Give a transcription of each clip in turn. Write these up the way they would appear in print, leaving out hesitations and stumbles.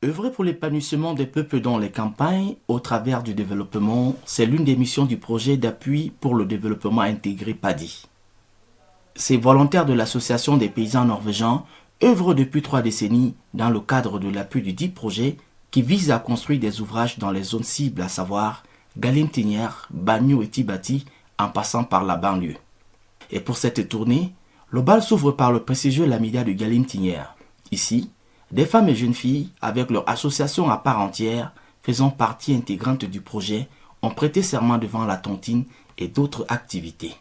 Œuvrer pour l'épanouissement des peuples dans les campagnes au travers du développement, c'est l'une des missions du projet d'appui pour le développement intégré PADI. Ces volontaires de l'Association des paysans norvégiens œuvrent depuis 3 décennies dans le cadre de l'appui du dit projet qui vise à construire des ouvrages dans les zones cibles, à savoir Galimtinière, Bagno et Tibati, en passant par la banlieue. Et pour cette tournée, le bal s'ouvre par le prestigieux Lamidia de Galimtinière. Ici, des femmes et jeunes filles, avec leur association à part entière, faisant partie intégrante du projet, ont prêté serment devant la tontine et d'autres activités.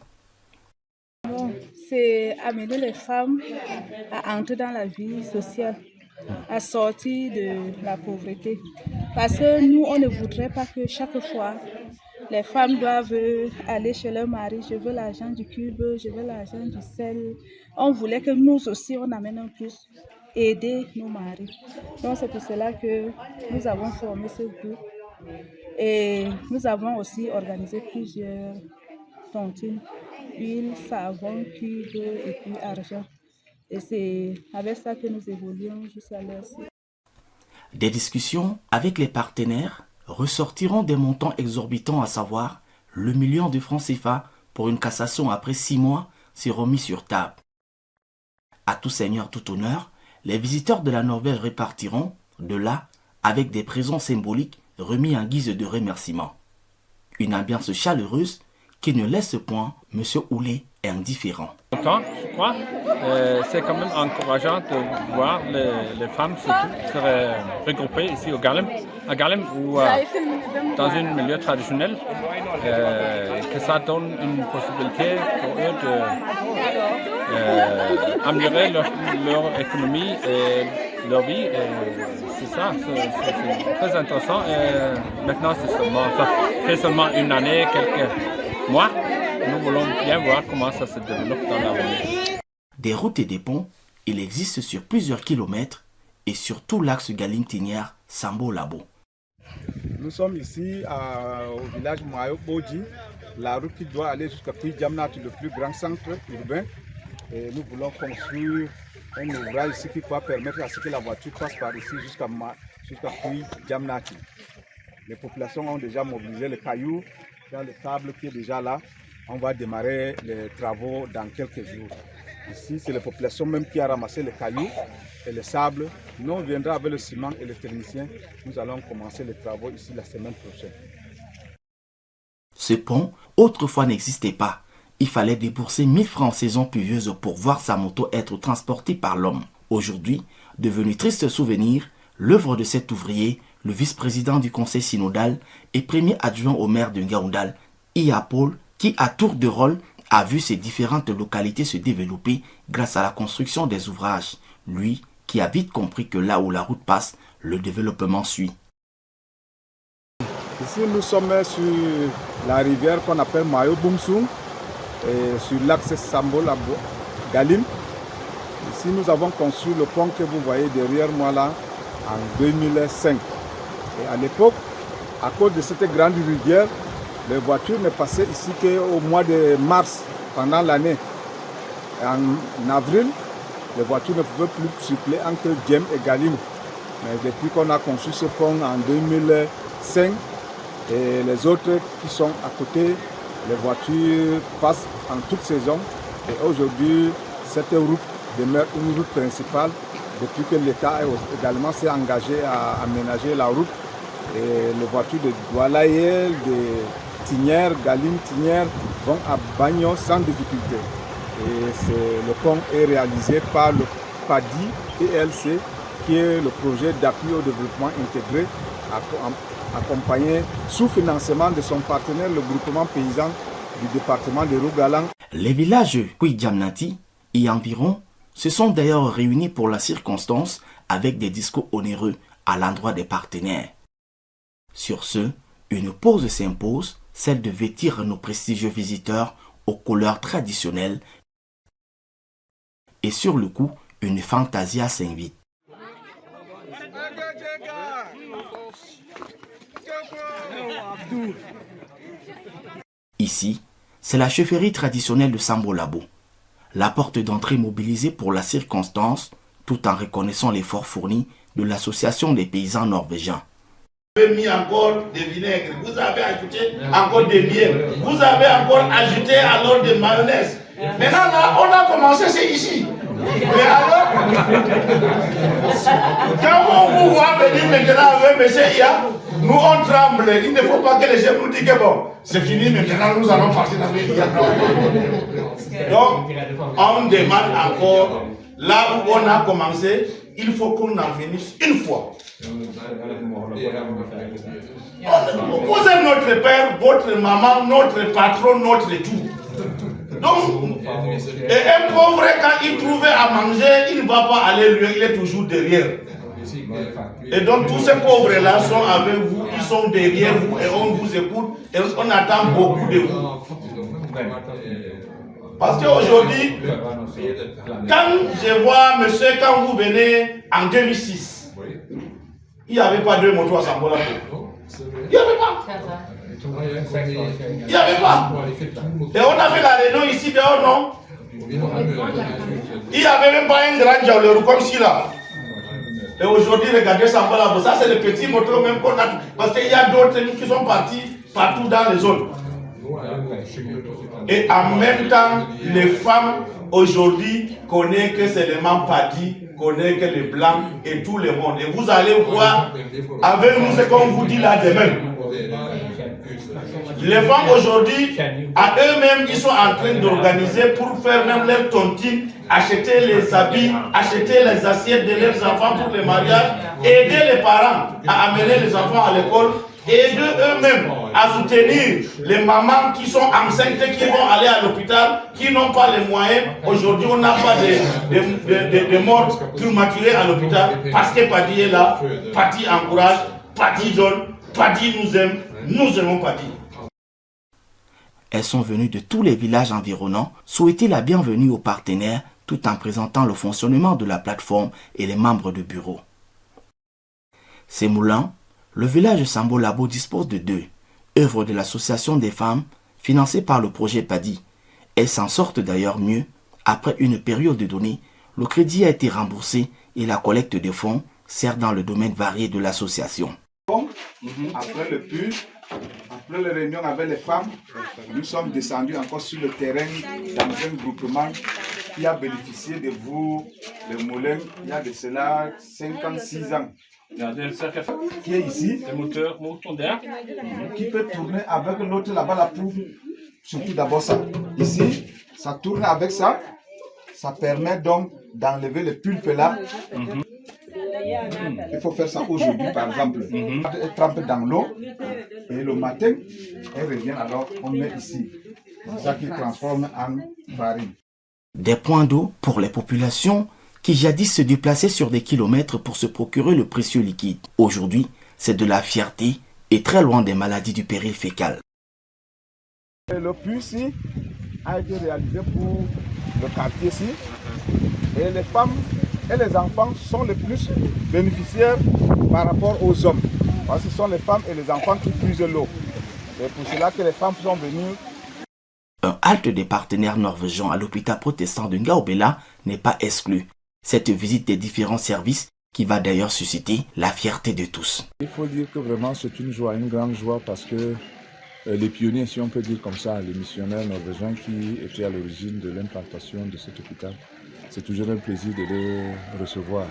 C'est amener les femmes à entrer dans la vie sociale, à sortir de la pauvreté. Parce que nous, on ne voudrait pas que chaque fois, les femmes doivent aller chez leur mari, je veux l'argent du cube, je veux l'argent du sel. On voulait que nous aussi, on amène un plus, aider nos maris. Donc c'est pour cela que nous avons formé ce groupe et nous avons aussi organisé plusieurs tontines, huile, savon, cube et puis argent. Et c'est avec ça que nous évoluons jusqu'à l'heure-ci. Des discussions avec les partenaires ressortiront des montants exorbitants, à savoir le 1 million de francs CFA pour une cassation après 6 mois, s'est remis sur table. À tout seigneur, tout honneur, les visiteurs de la Norvège repartiront de là avec des présents symboliques remis en guise de remerciement. Une ambiance chaleureuse qui ne laisse point M. Oulé indifférent. Je crois, c'est quand même encourageant de voir les femmes se regrouper ici à Galem ou dans un milieu traditionnel, que ça donne une possibilité pour eux d'améliorer leur économie et leur vie. C'est ça, c'est très intéressant. Maintenant, ça fait seulement une année, quelques mois. Nous voulons bien voir comment ça se développe dans l'avenir. Des routes et des ponts, il existe sur plusieurs kilomètres et sur tout l'axe Galimtinière Sambo Labo. Nous sommes ici au village Mayo Boji, la route qui doit aller jusqu'à Puy-Djamnat, le plus grand centre urbain. Et nous voulons construire un ouvrage ici qui va permettre à ce que la voiture passe par ici jusqu'à Puy-Djamnat. Les populations ont déjà mobilisé le caillou, dans le sable qui est déjà là. On va démarrer les travaux dans quelques jours. Ici, c'est la population même qui a ramassé les cailloux et le sable. Nous, on viendra avec le ciment et les techniciens. Nous allons commencer les travaux ici la semaine prochaine. Ce pont, autrefois, n'existait pas. Il fallait débourser 1000 francs en saison pluvieuse pour voir sa moto être transportée par l'homme. Aujourd'hui, devenu triste souvenir, l'œuvre de cet ouvrier, le vice-président du conseil synodal et premier adjoint au maire de Ngaoundal, Iya Paul, qui à tour de rôle a vu ces différentes localités se développer grâce à la construction des ouvrages. Lui qui a vite compris que là où la route passe, le développement suit. Ici nous sommes sur la rivière qu'on appelle Mayo Bumsung et sur l'axe Sambo Labo Galim. Ici nous avons construit le pont que vous voyez derrière moi là en 2005. Et à l'époque, à cause de cette grande rivière, les voitures ne passaient ici qu'au mois de mars pendant l'année. En avril, les voitures ne pouvaient plus circuler entre Djem et Galim. Mais depuis qu'on a construit ce pont en 2005, et les autres qui sont à côté, les voitures passent en toute saison. Et aujourd'hui, cette route demeure une route principale depuis que l'État également s'est engagé à aménager la route. Et les voitures de Doualaïel, de Tinière, Galim, Tinière vont à Bagno sans difficulté. Et le pont est réalisé par le PADI ELC, qui est le projet d'appui au développement intégré, accompagné sous financement de son partenaire, le groupement paysan du département de Rogaland. Les villages Puy-Djamnati et environ se sont d'ailleurs réunis pour la circonstance avec des discours onéreux à l'endroit des partenaires. Sur ce, une pause s'impose, celle de vêtir nos prestigieux visiteurs aux couleurs traditionnelles. Et sur le coup, une fantasia s'invite. Ici, c'est la chefferie traditionnelle de Sambo Labo. La porte d'entrée mobilisée pour la circonstance, tout en reconnaissant l'effort fourni de l'association des paysans norvégiens. Vous avez mis encore des vinaigres, vous avez ajouté encore des miels, vous avez encore ajouté alors des mayonnaise. Maintenant là, on a commencé, c'est ici. Mais alors, quand on vous voit venir maintenant avec M. Ia, nous on tremble. Il ne faut pas que les gens nous disent que bon, c'est fini, maintenant nous allons partir dans les Ia. Donc, on demande encore, là où on a commencé, il faut qu'on en finisse une fois. Vous êtes notre père, votre maman, notre patron, notre tout. Donc, et un pauvre, quand il trouvait à manger, il ne va pas aller lui, il est toujours derrière. Et donc, tous ces pauvres-là sont avec vous, ils sont derrière vous et on vous écoute et on attend beaucoup de vous. Parce qu'aujourd'hui, quand je vois monsieur, quand vous venez en 2006, il n'y avait pas deux motos à Sambola. Il n'y avait pas. Il n'y avait pas. Et on a fait la réunion ici dehors, non? Il n'y avait même pas un grand diableur comme ci là. Et aujourd'hui, regardez Sambola, ça c'est le petit moto même qu'on a. Parce qu'il y a d'autres qui sont partis partout dans les zones. Et en même temps, les femmes aujourd'hui connaissent que c'est les Mampadi, connaissent que les Blancs et tout le monde. Et vous allez voir avec nous ce qu'on vous dit là demain. Les femmes aujourd'hui, à eux-mêmes, ils sont en train d'organiser pour faire même leur tontine, acheter les habits, acheter les assiettes de leurs enfants pour les mariages, aider les parents à amener les enfants à l'école, aider eux-mêmes à soutenir les mamans qui sont enceintes, qui vont aller à l'hôpital, qui n'ont pas les moyens. Aujourd'hui, on n'a pas de morts prématurés à l'hôpital parce que Padi est là, Padi encourage, Padi donne, Padi nous aime, nous aimons Padi. Elles sont venues de tous les villages environnants souhaiter la bienvenue aux partenaires tout en présentant le fonctionnement de la plateforme et les membres de bureau. Ces moulins, le village de Sambolabo dispose de deux, œuvres de l'association des femmes financées par le projet PADI. Elles s'en sortent d'ailleurs mieux. Après une période donnée, le crédit a été remboursé et la collecte de fonds sert dans le domaine varié de l'association. Après le pull, après les réunions avec les femmes, nous sommes descendus encore sur le terrain dans un groupement qui a bénéficié de vous, le moulin, il y a de cela 56 ans. Qui est ici, qui peut tourner avec l'autre là-bas, la poule, surtout d'abord ça. Ici, ça tourne avec ça, ça permet donc d'enlever le pulpe là. Il faut faire ça aujourd'hui, par exemple. Elle trempe dans l'eau et le matin, elle revient, alors on met ici. C'est ça qui transforme en farine. Des points d'eau pour les populations qui jadis se déplaçaient sur des kilomètres pour se procurer le précieux liquide. Aujourd'hui, c'est de la fierté et très loin des maladies du péril fécal. Le puits ici a été réalisé pour le quartier ici. Et les femmes et les enfants sont les plus bénéficiaires par rapport aux hommes. Parce que ce sont les femmes et les enfants qui puisent l'eau. C'est pour cela que les femmes sont venues. Un halte des partenaires norvégiens à l'hôpital protestant de Ngaobela n'est pas exclu. Cette visite des différents services qui va d'ailleurs susciter la fierté de tous. Il faut dire que vraiment c'est une joie, une grande joie, parce que les pionniers, si on peut dire comme ça, les missionnaires norvégiens qui étaient à l'origine de l'implantation de cet hôpital, c'est toujours un plaisir de les recevoir,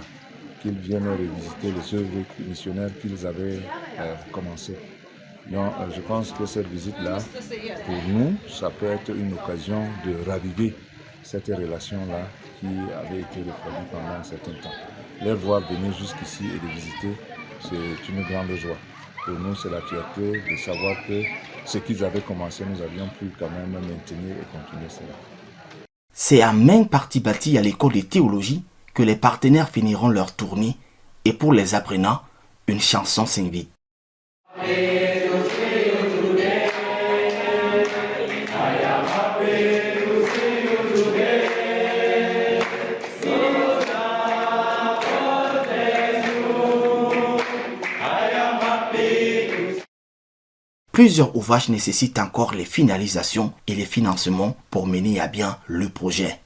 qu'ils viennent revisiter les œuvres missionnaires qu'ils avaient commencées. Donc je pense que cette visite-là, pour nous, ça peut être une occasion de raviver cette relation-là qui avait été refroidie pendant un certain temps. Les voir venir jusqu'ici et les visiter, c'est une grande joie. Pour nous, c'est la fierté de savoir que ce qu'ils avaient commencé, nous avions pu quand même maintenir et continuer cela. C'est à main partie bâtie à l'école de théologie que les partenaires finiront leur tournée et pour les apprenants, une chanson s'invite. Plusieurs ouvrages nécessitent encore les finalisations et les financements pour mener à bien le projet.